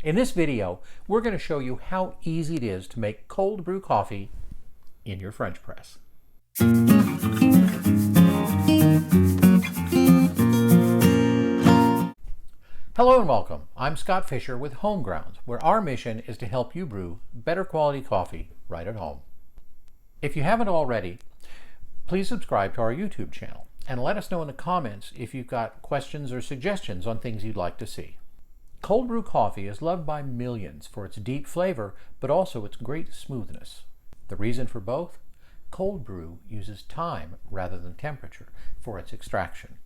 In this video, we're going to show you how easy it is to make cold brew coffee in your French press. Hello and welcome. I'm Scott Fisher with HomeGrounds, where our mission is to help you brew better quality coffee right at home. If you haven't already, please subscribe to our YouTube channel and let us know in the comments if you've got questions or suggestions on things you'd like to see. Cold brew coffee is loved by millions for its deep flavor, but also its great smoothness. The reason for both? Cold brew uses time rather than temperature for its extraction.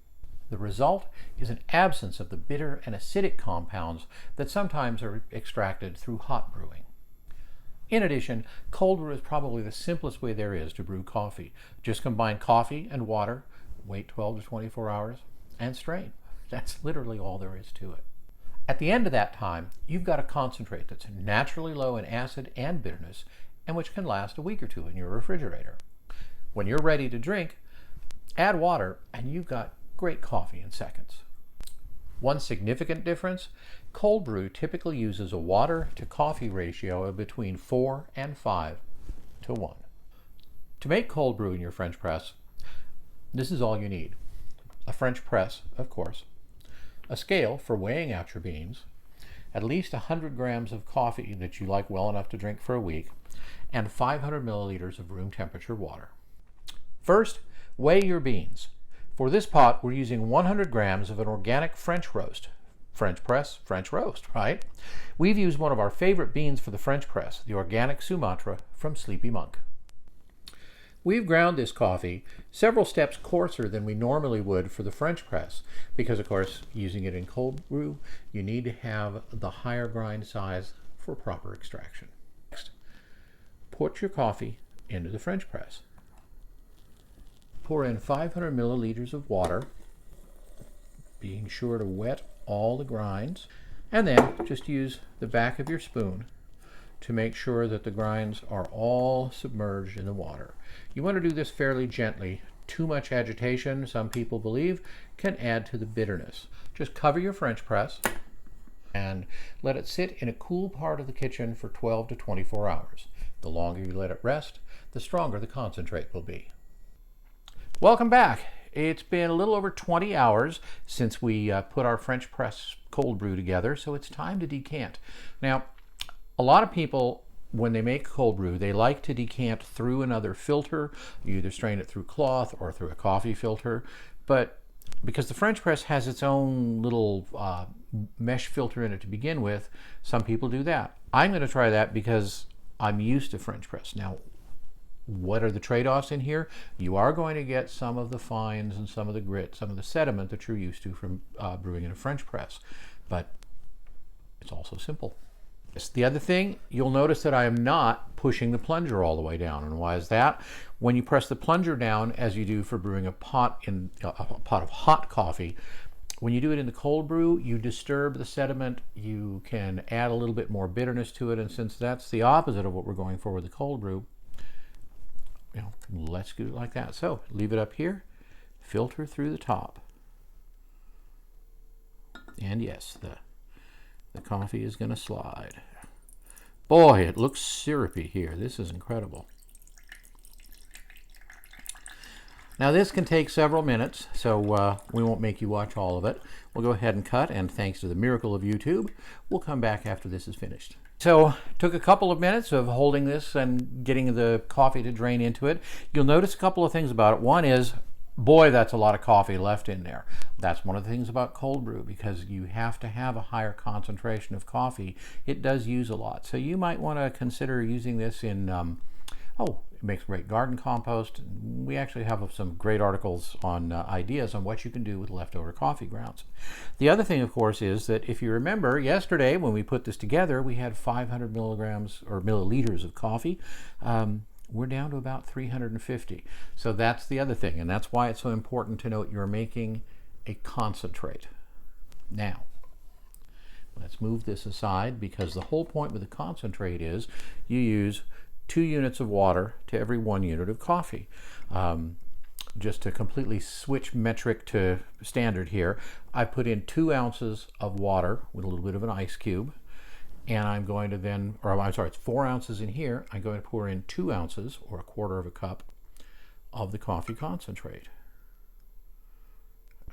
The result is an absence of the bitter and acidic compounds that sometimes are extracted through hot brewing. In addition, cold brew is probably the simplest way there is to brew coffee. Just combine coffee and water, wait 12 to 24 hours, and strain. That's literally all there is to it. At the end of that time, you've got a concentrate that's naturally low in acid and bitterness, and which can last a week or two in your refrigerator. When you're ready to drink, add water, and you've got great coffee in seconds. One significant difference, cold brew typically uses a water to coffee ratio of between 4 and 5 to 1. To make cold brew in your French press, this is all you need. A French press, of course, a scale for weighing out your beans, at least 100 grams of coffee that you like well enough to drink for a week, and 500 milliliters of room temperature water. First, weigh your beans. For this pot, we're using 100 grams of an organic French roast. French press, French roast, right? We've used one of our favorite beans for the French press, the organic Sumatra from Sleepy Monk. We've ground this coffee several steps coarser than we normally would for the French press because, of course, using it in cold brew, you need to have the higher grind size for proper extraction. Next, put your coffee into the French press. Pour in 500 milliliters of water, being sure to wet all the grinds, and then just use the back of your spoon to make sure that the grinds are all submerged in the water. You want to do this fairly gently. Too much agitation, some people believe, can add to the bitterness. Just cover your French press and let it sit in a cool part of the kitchen for 12 to 24 hours. The longer you let it rest, the stronger the concentrate will be. Welcome back. It's been a little over 20 hours since we put our French press cold brew together, so it's time to decant. Now, a lot of people, when they make cold brew, they like to decant through another filter. You either strain it through cloth or through a coffee filter. But because the French press has its own little mesh filter in it to begin with, some people do that. I'm going to try that because I'm used to French press. Now, what are the trade-offs in here? You are going to get some of the fines and some of the grit, some of the sediment that you're used to from brewing in a French press. But it's also simple. The other thing, you'll notice that I am not pushing the plunger all the way down. And why is that? When you press the plunger down, as you do for brewing a pot of hot coffee, when you do it in the cold brew, you disturb the sediment. You can add a little bit more bitterness to it. And since that's the opposite of what we're going for with the cold brew, let's do it like that. So leave it up here, filter through the top. And yes, the coffee is going to slide. Boy, it looks syrupy here. This is incredible. Now this can take several minutes, so we won't make you watch all of it. We'll go ahead and cut, and thanks to the miracle of YouTube, we'll come back after this is finished. So took a couple of minutes of holding this and getting the coffee to drain into it. You'll notice a couple of things about it. One is, boy, that's a lot of coffee left in there. That's one of the things about cold brew, because you have to have a higher concentration of coffee. It does use a lot. So you might want to consider using this in, it makes great garden compost. We actually have some great articles on ideas on what you can do with leftover coffee grounds. The other thing, of course, is that if you remember yesterday when we put this together, we had 500 milligrams or milliliters of coffee. We're down to about 350. So that's the other thing, and that's why it's so important to note you're making a concentrate. Now, let's move this aside, because the whole point with the concentrate is you use 2 units of water to every 1 unit of coffee. Just to completely switch metric to standard here, I put in 2 ounces of water with a little bit of an ice cube, And I'm going to then, or I'm sorry, it's 4 ounces in here. I'm going to pour in 2 ounces, or a quarter of a cup, of the coffee concentrate.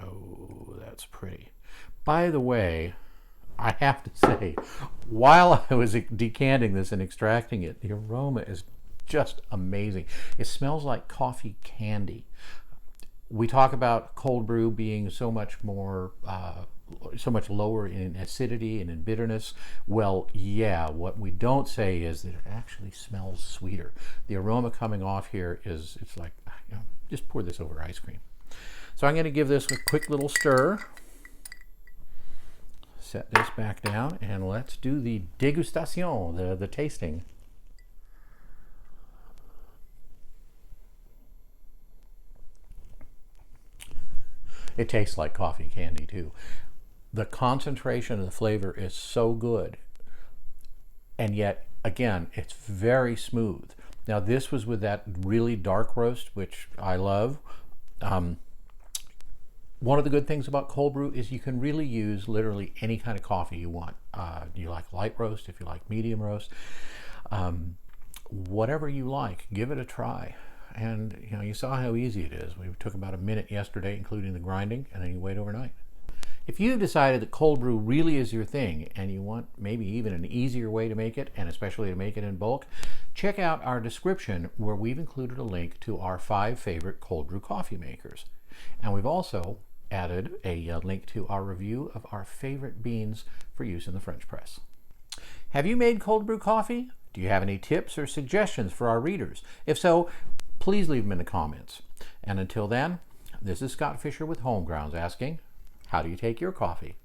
Oh, that's pretty. By the way, I have to say, while I was decanting this and extracting it, the aroma is just amazing. It smells like coffee candy. We talk about cold brew being so much more, so much lower in acidity and in bitterness. Well, yeah, what we don't say is that it actually smells sweeter. The aroma coming off here is, it's like, just pour this over ice cream. So I'm going to give this a quick little stir. Set this back down, and let's do the degustation, the tasting. It tastes like coffee candy too. The concentration of the flavor is so good, and yet again it's very smooth. Now this was with that really dark roast, which I love. One of the good things about cold brew is you can really use literally any kind of coffee you want. You like light roast, if you like medium roast, whatever you like, give it a try. And you saw how easy it is. We took about a minute yesterday, including the grinding, and then you wait overnight. If you've decided that cold brew really is your thing, and you want maybe even an easier way to make it, and especially to make it in bulk, check out our description where we've included a link to our 5 favorite cold brew coffee makers. And we've also added a link to our review of our favorite beans for use in the French press. Have you made cold brew coffee? Do you have any tips or suggestions for our readers? If so, please leave them in the comments. And until then, this is Scott Fisher with HomeGrounds asking, how do you take your coffee?